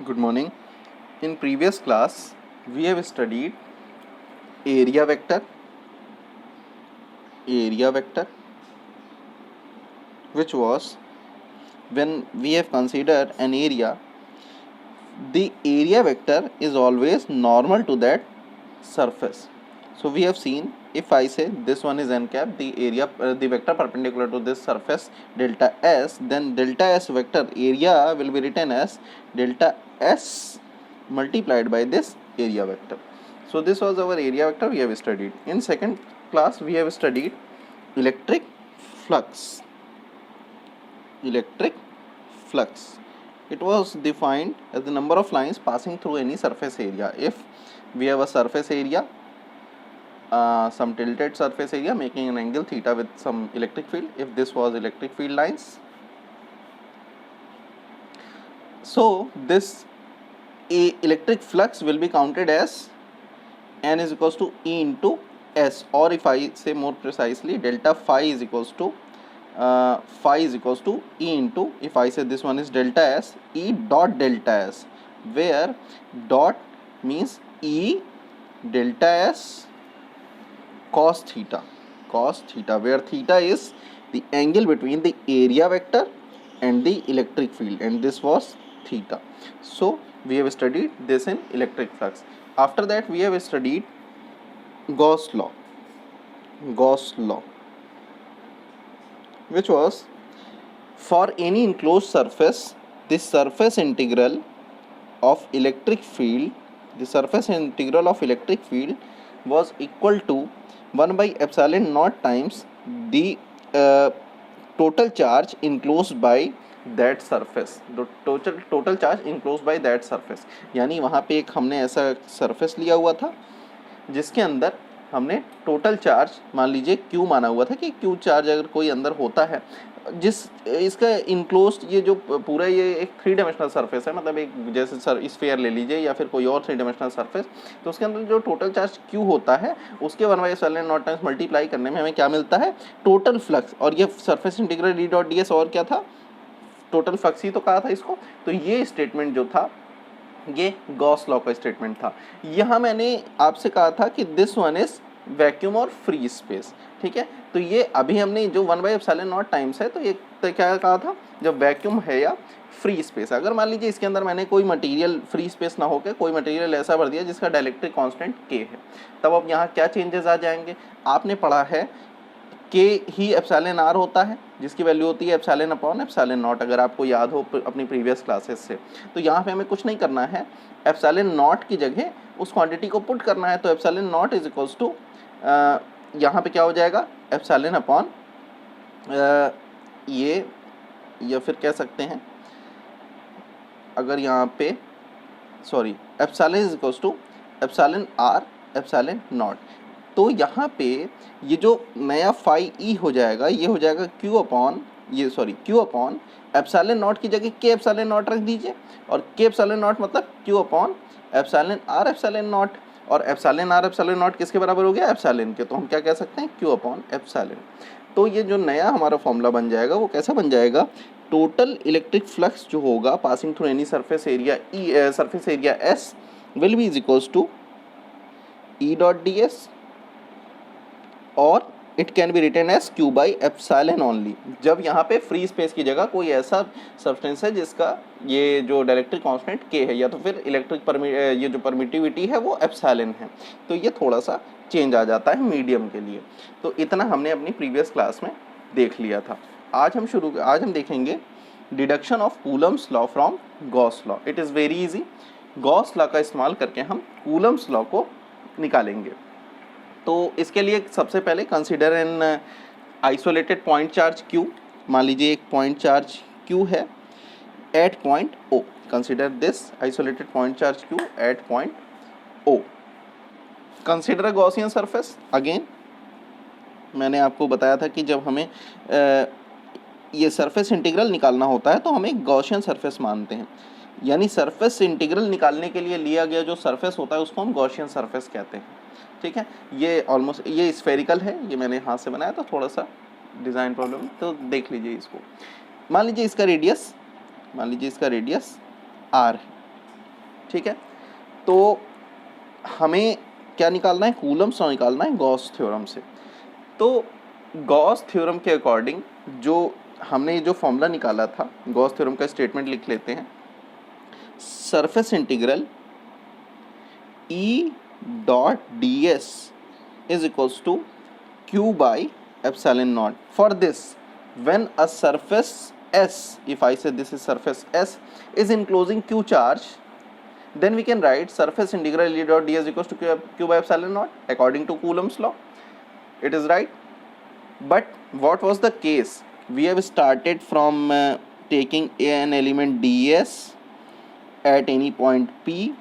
Good morning. In previous class, we have studied area vector, which was when we have considered an area, the area vector is always normal to that surface. So we have seen, if I say this one is n cap, the vector perpendicular to this surface delta s, then delta s vector area will be written as delta s multiplied by this area vector. So this was our area vector we have studied. In second class we have studied electric flux. It was defined as the number of lines passing through any surface area. If we have a surface area, some tilted surface area making an angle theta with some electric field, if this was electric field lines, so this electric flux will be counted as n is equals to E into S, or if I say more precisely, delta phi is equals to E into, if I say this one is delta S, E dot delta S, where dot means E delta S cos theta, where theta is the angle between the area vector and the electric field, and this was theta. So we have studied this in electric flux. After that we have studied Gauss law, which was for any enclosed surface, the surface integral of electric field was equal to 1 by epsilon naught times the total charge enclosed by that surface, total charge enclose by that surface. यानी वहाँ पे एक हमने ऐसा surface लिया हुआ था जिसके अंदर हमने टोटल चार्ज मान लीजिए क्यू माना हुआ था कि क्यू चार्ज अगर कोई अंदर होता है, जिस इसका इनक्लोज ये जो पूरा ये एक 3 डायमेंशनल सरफेस है, मतलब एक जैसे स्फीयर ले लीजिए या फिर कोई और 3 डायमेंशनल सरफेस, तो उसके अंदर जो टोटल चार्ज क्यू होता है उसके 1 by epsilon not times multiply करने में हमें क्या मिलता है, टोटल फ्लक्स. और ये सरफेस इंटीग्रल ई डॉट डी एस और क्या था, टोटल फ्लक्स ही तो कहा था इसको. तो ये स्टेटमेंट जो था ये गॉस लॉ का स्टेटमेंट था. यहाँ मैंने आपसे कहा था कि दिस वन इज वैक्यूम और फ्री स्पेस. ठीक है, तो ये अभी हमने जो 1 बाई एप्सिलॉन नॉट टाइम्स है, तो ये तो क्या कहा था, जब वैक्यूम है या फ्री स्पेस, अगर मान लीजिए इसके अंदर मैंने कोई मटेरियल फ्री स्पेस ना होकर कोई मटेरियल ऐसा भर दिया जिसका डाइलेक्ट्रिक कांस्टेंट के है, तब अब यहाँ क्या चेंजेस आ जाएंगे. आपने पढ़ा है के ही एप्सिलॉन आर होता है जिसकी वैल्यू होती है एप्सिलॉन अपॉन एप्सिलॉन नॉट, अगर आपको याद हो अपनी प्रीवियस क्लासेस से. तो यहाँ पे हमें कुछ नहीं करना है, एप्सिलॉन नॉट की जगह उस क्वांटिटी को पुट करना है. तो epsilon naught is equals to यहाँ पे क्या हो जाएगा, एप्सिलॉन अपॉन ये, या फिर कह सकते हैं अगर यहाँ पे sorry epsilon is equals to epsilon R epsilon naught. तो यहाँ पे ये जो नया फाई ई हो जाएगा ये हो जाएगा क्यू अपॉन एप्सिलॉन नॉट की जगह के एप्सिलॉन नॉट रख दीजिए, और के एप्सिलॉन नॉट मतलब Q upon epsilon R epsilon naught, और एप्सिलॉन आर एप्सिलॉन नॉट किसके बराबर हो गया, एप्सिलॉन के. तो हम क्या कह सकते हैं, क्यू अपॉन एप्सिलॉन. तो ये जो नया हमारा फॉर्मूला बन जाएगा वो कैसा बन जाएगा, टोटल इलेक्ट्रिक फ्लक्स जो होगा passing through any surface area S will be is equals to E dot D S, और it can be written as Q by epsilon only. जब यहाँ पे फ्री स्पेस की जगह कोई ऐसा सब्सटेंस है जिसका ये जो डाइलेक्ट्रिक कांस्टेंट के है, या तो फिर इलेक्ट्रिक ये जो परमिटिविटी है वो एप्सिलॉन है, तो ये थोड़ा सा चेंज आ जाता है मीडियम के लिए. तो इतना हमने अपनी प्रीवियस क्लास में देख लिया था. आज हम देखेंगे deduction of Coulomb's law from Gauss law. It is very easy. Gauss law का इस्तेमाल करके हम कूलम्स लॉ को निकालेंगे. तो इसके लिए सबसे पहले consider an isolated point charge Q. मान लीजिए एक पॉइंट चार्ज Q है at point O. Consider this isolated point charge Q at point O. Consider a Gaussian surface. Again मैंने आपको बताया था कि जब हमें ये सरफेस इंटीग्रल निकालना होता है तो हम एक गॉसियन सरफेस मानते हैं. यानी सरफेस इंटीग्रल निकालने के लिए लिया गया जो सरफेस होता है उसको हम गॉसियन सरफेस कहते हैं. ठीक है, ये ऑलमोस्ट ये स्फेरिकल है, ये मैंने हाथ से बनाया था, थोड़ा सा डिज़ाइन प्रॉब्लम, तो देख लीजिए इसको. मान लीजिए इसका रेडियस R है. ठीक है, तो हमें क्या निकालना है, कूलम्स लॉ निकालना है गॉस थ्योरम से। तो गॉस थ्योरम के अकॉर्डिंग जो हमने जो फॉर्मूला निकाला था, गॉस थ्योरम का स्टेटमेंट लिख लेते हैं, surface integral E dot ds is equals to q by epsilon naught. For this, when a surface S, if I say this is surface S, is enclosing q charge, then we can write surface integral E dot ds equals to q by epsilon naught according to Coulomb's law. It is right. But what was the case? We have started from taking an element ds at any point P.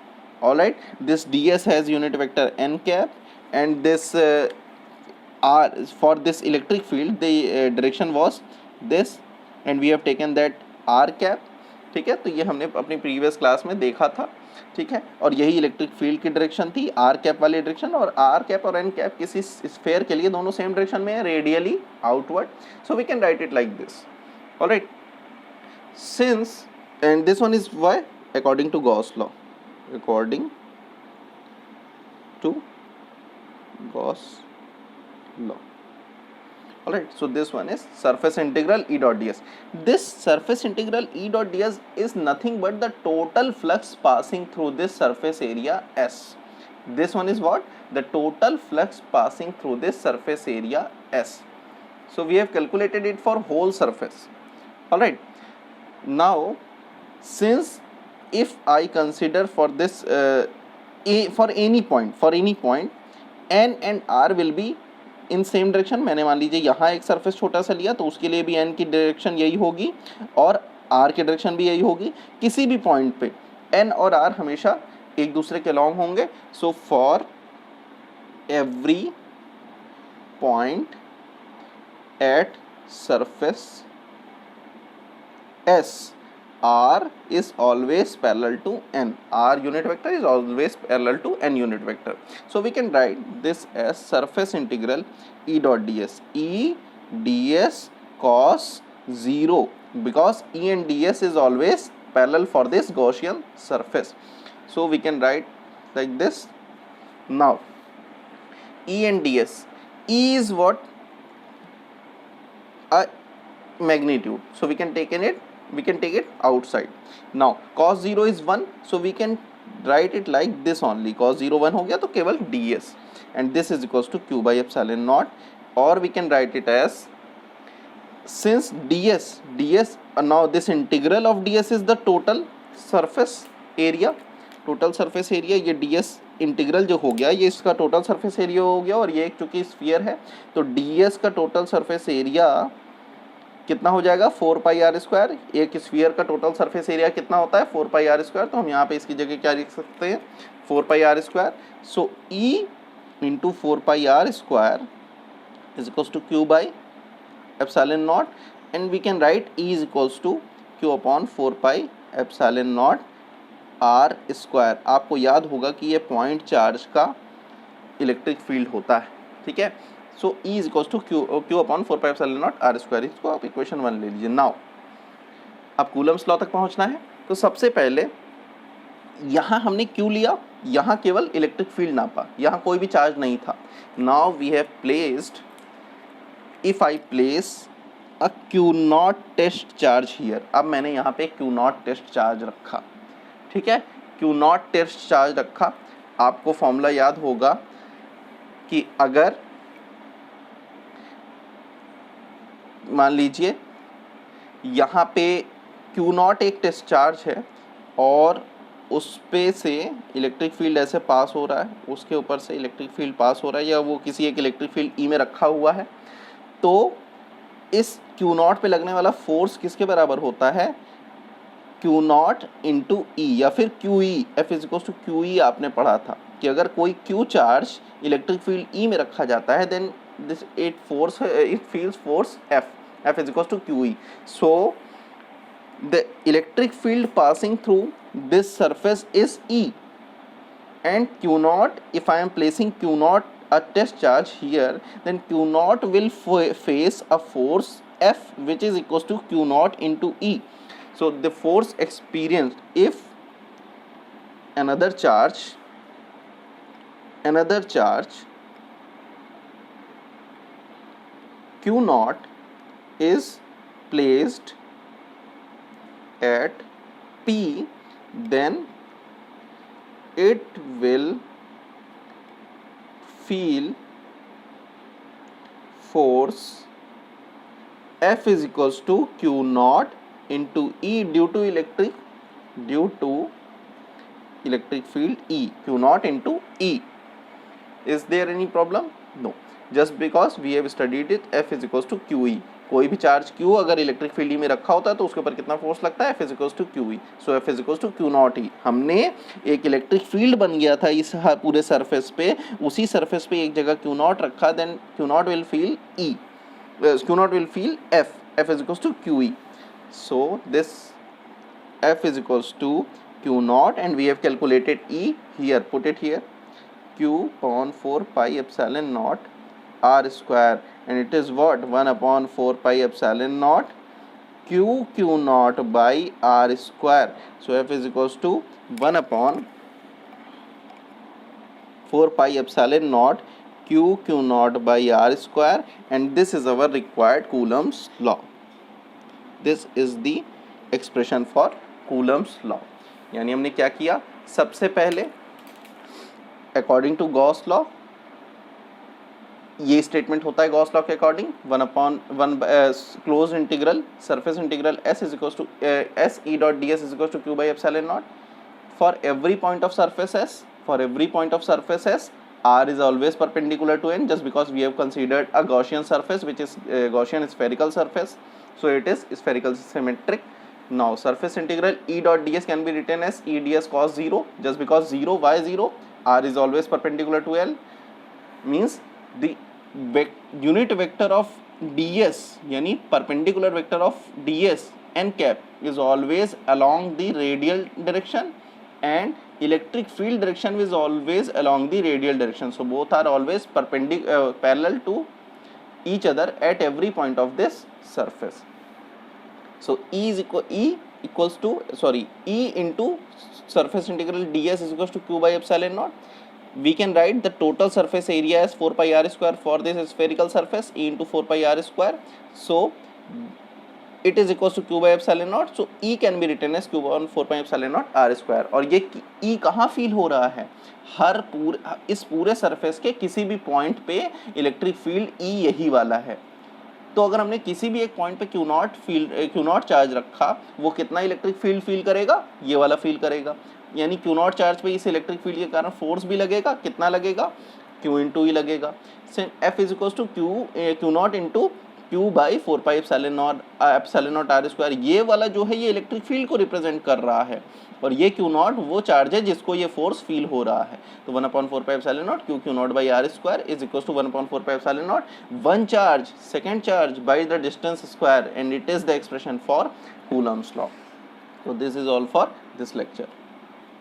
Alright, this ds has unit vector n cap, and this r, for this electric field the direction was this, and we have taken that r cap. ठीक है, तो ये हमने अपनी previous class में देखा था। ठीक है, और यही इलेक्ट्रिक फील्ड की डायरेक्शन थी, आर कैप वाली डायरेक्शन, और आर कैप और एन कैप किसी स्फेयर के लिए दोनों सेम डायरेक्शन में है, radially outward. So we can write it like this. Alright, since and this one is why according to Gauss law, according to Gauss law. Alright, so this one is surface integral E dot ds. This surface integral E dot ds is nothing but the total flux passing through this surface area S. This one is what? The total flux passing through this surface area S. So we have calculated it for whole surface. Alright, now since if I consider for this for any point n and r will be in same direction, मैंने मान लीजिए यहाँ एक surface छोटा सा लिया तो उसके लिए भी n की डायरेक्शन यही होगी और r की डायरेक्शन भी यही होगी। किसी भी पॉइंट पे n और r हमेशा एक दूसरे के अलॉन्ग होंगे। So for every point at surface S, r is always parallel to n. R unit vector is always parallel to n unit vector. So we can write this as surface integral E dot ds. E ds cos 0, because E and ds is always parallel for this Gaussian surface. So we can write like this. Now E and ds. E is what? A magnitude. So we can take it outside. Now cos 0 is 1, so we can write it like this only. Cos 0 1 हो गया तो केवल ds, and this is equals to q by epsilon naught, or we can write it as, since ds now this integral of ds is the total surface area. Total surface area, ये ds integral जो हो गया ये इसका total surface area हो गया, और ये चूंकि स्फीयर है तो ds का टोटल सरफेस एरिया कितना हो जाएगा, 4 पाई आर स्क्वायर। एक स्फीयर का टोटल सरफेस एरिया कितना होता है, 4 पाई आर स्क्वायर। तो हम यहाँ पे इसकी जगह क्या लिख सकते हैं, 4 pi R square. So E into 4 pi R square is equals to Q by epsilon naught, and we can write E is equals to Q upon 4 pi epsilon naught R square. आपको याद होगा कि ये point charge का electric field होता है। ठीक है, so E is equals to Q upon 4 pi epsilon naught R square. इसको आप इक्वेशन 1 ले लीजिए। नाउ अब कूलम्स लॉ तक पहुंचना है, तो सबसे पहले यहाँ हमने क्यों लिया, यहाँ केवल इलेक्ट्रिक फील्ड नापा, यहाँ कोई भी चार्ज नहीं था। Now we have placed, if I place a Q naught test charge here. अब मैंने यहाँ पे क्यू नॉट टेस्ट चार्ज रखा। ठीक है, क्यू नॉट टेस्ट चार्ज रखा। आपको फॉर्मूला याद होगा कि अगर मान लीजिए यहाँ पे क्यू नॉट एक टेस्ट चार्ज है और उस पे से इलेक्ट्रिक फील्ड ऐसे पास हो रहा है, उसके ऊपर से इलेक्ट्रिक फील्ड पास हो रहा है, या वो किसी एक इलेक्ट्रिक फील्ड ई में रखा हुआ है, तो इस क्यू नॉट पे लगने वाला फोर्स किसके बराबर होता है, क्यू नॉट इंटू ई, या फिर Q E, F is equals to Q E. आपने पढ़ा था कि अगर कोई Q charge electric field E में रखा जाता है then this it feels force f is equals to QE. So the electric field passing through this surface is E, and Q naught, if I am placing Q naught a test charge here, then Q naught will face a force F which is equals to Q naught into E. So the force experienced if another charge Q naught is placed at P, then it will feel force F is equals to Q naught into E due to electric field E, Q naught into E. Is there any problem? No. Just because we have studied it, F is equals to QE. कोई भी charge Q अगर electric field में रखा होता है तो उसके ऊपर कितना फोर्स लगता है? F is equals to QE. So F is equals to Q naught E. हमने एक इलेक्ट्रिक फील्ड बन गया था इस पूरे सरफेस पे, उसी सरफेस पे एक जगह Q naught रखा, then Q naught will feel E. Q naught will feel F. F is equals to QE. So this F is equals to Q naught, and we have calculated E here. Put it here. Q upon 4 pi epsilon naught R square, and it is what? 1 upon 4 pi epsilon naught Q naught by R square. So F is equals to 1 upon 4 pi epsilon naught Q naught by R square, and this is our required Coulomb's law. This is the expression for Coulomb's law. यानी हमने क्या किया? सबसे पहले according to Gauss law, ये statement होता है Gauss law के according, 1 upon 1 close integral surface integral S is equals to S E dot ds is equals to Q by epsilon naught for every point of surface S. For every point of surface S, R is always perpendicular to N, just because we have considered a Gaussian surface, which is Gaussian spherical surface, so it is spherical symmetric. Now surface integral E dot ds can be written as E ds cos 0, just because 0, why 0? R is always perpendicular to L, means the unit vector of ds, yani perpendicular vector of ds n cap is always along the radial direction, and electric field direction is always along the radial direction. So both are always parallel to each other at every point of this surface. So E into surface integral ds is equals to Q by epsilon naught. We can write the total surface area as 4 pi r square for this spherical surface, E into 4 pi r square. So it is equals to Q by epsilon naught. So E can be written as Q upon 4 pi epsilon naught r square. और ये E कहाँ feel हो रहा है? इस पूरे surface के किसी भी पॉइंट पे इलेक्ट्रिक फील्ड E यही वाला है. तो अगर हमने किसी भी एक पॉइंट पे Q naught चार्ज रखा, वो कितना इलेक्ट्रिक फील्ड फील करेगा? ये वाला फील करेगा. यानी Q naught चार्ज पे इस इलेक्ट्रिक फील्ड के कारण फोर्स भी लगेगा. कितना लगेगा? Q इंटू ई लगेगा. F is equals to Q naught into Q by 4 pi epsilon naught R square. ये वाला जो है ये इलेक्ट्रिक फील्ड को रिप्रेजेंट कर रहा है, और ये Q naught वो चार्ज है जिसको ये फोर्स फील हो रहा है. तो 1/4 pi epsilon naught Q naught by R square is equals to 1/4 pi epsilon naught one charge second charge by the distance square, and it is the expression for Coulomb's law. So this is all for this lecture.